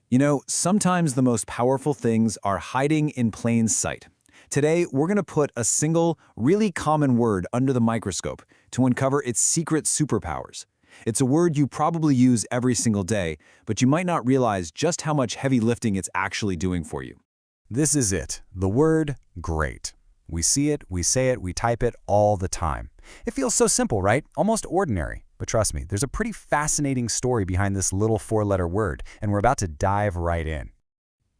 You know, sometimes the most powerful things are hiding in plain sight. Today, we're going to put a single, really common word under the microscope to uncover its secret superpowers. It's a word you probably use every single day, but you might not realize just how much heavy lifting it's actually doing for you. This is it, the word grate. We see it, we say it, we type it all the time. It feels so simple, right? Almost ordinary. But trust me, there's a pretty fascinating story behind this little four-letter word, and we're about to dive right in.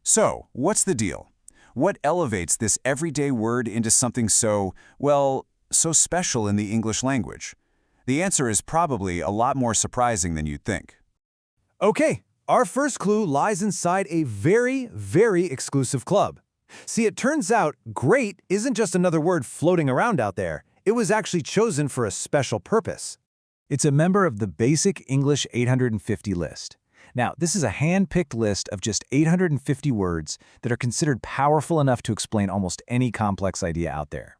So, what's the deal? What elevates this everyday word into something so, well, so special in the English language? The answer is probably a lot more surprising than you'd think. Okay, our first clue lies inside a very, very exclusive club. See, it turns out grate isn't just another word floating around out there. It was actually chosen for a special purpose. It's a member of the Basic English 850 list. Now, this is a hand-picked list of just 850 words that are considered powerful enough to explain almost any complex idea out there.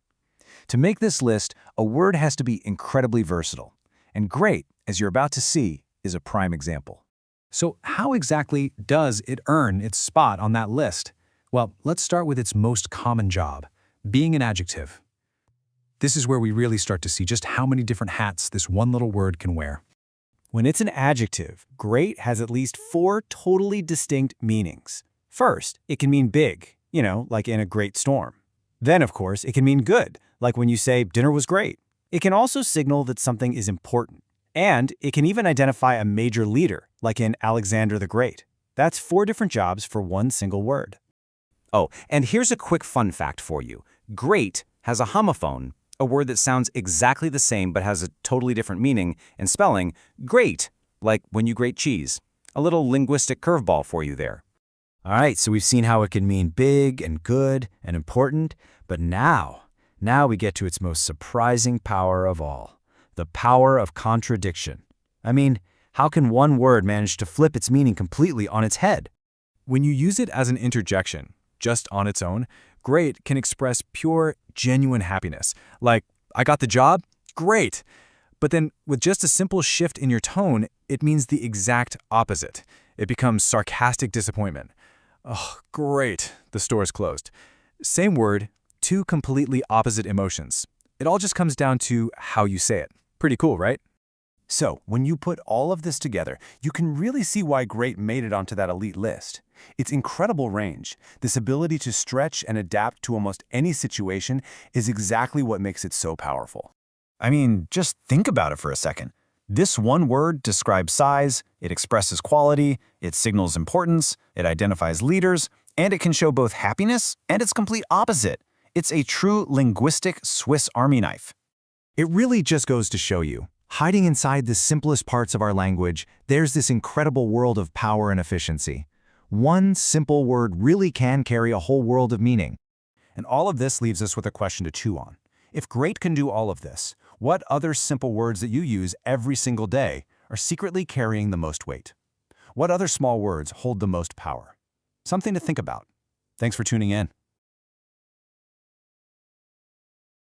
To make this list, a word has to be incredibly versatile. And grate, as you're about to see, is a prime example. So how exactly does it earn its spot on that list? Well, let's start with its most common job, being an adjective. This is where we really start to see just how many different hats this one little word can wear. When it's an adjective, great has at least 4 totally distinct meanings. First, it can mean big, like in a great storm. Then, of course, it can mean good, like when you say dinner was great. It can also signal that something is important. And it can even identify a major leader, like in Alexander the Great. That's 4 different jobs for one single word. Oh, and here's a quick fun fact for you. Grate has a homophone, a word that sounds exactly the same but has a totally different meaning and spelling, grate, like when you grate cheese. A little linguistic curveball for you there. All right, so we've seen how it can mean big and good and important, but now we get to its most surprising power of all, the power of contradiction. I mean, how can one word manage to flip its meaning completely on its head? When you use it as an interjection, just on its own, grate can express pure, genuine happiness. Like, I got the job? Great! But then, with just a simple shift in your tone, it means the exact opposite. It becomes sarcastic disappointment. Oh, great, the store is closed. Same word, 2 completely opposite emotions. It all just comes down to how you say it. Pretty cool, right? So, when you put all of this together, you can really see why grate made it onto that elite list. Its incredible range, this ability to stretch and adapt to almost any situation, is exactly what makes it so powerful. I mean, just think about it for a second. This one word describes size, it expresses quality, it signals importance, it identifies leaders, and it can show both happiness and its complete opposite. It's a true linguistic Swiss Army knife. It really just goes to show you, hiding inside the simplest parts of our language, there's this incredible world of power and efficiency. One simple word really can carry a whole world of meaning. And all of this leaves us with a question to chew on. If grate can do all of this, what other simple words that you use every single day are secretly carrying the most weight? What other small words hold the most power? Something to think about. Thanks for tuning in.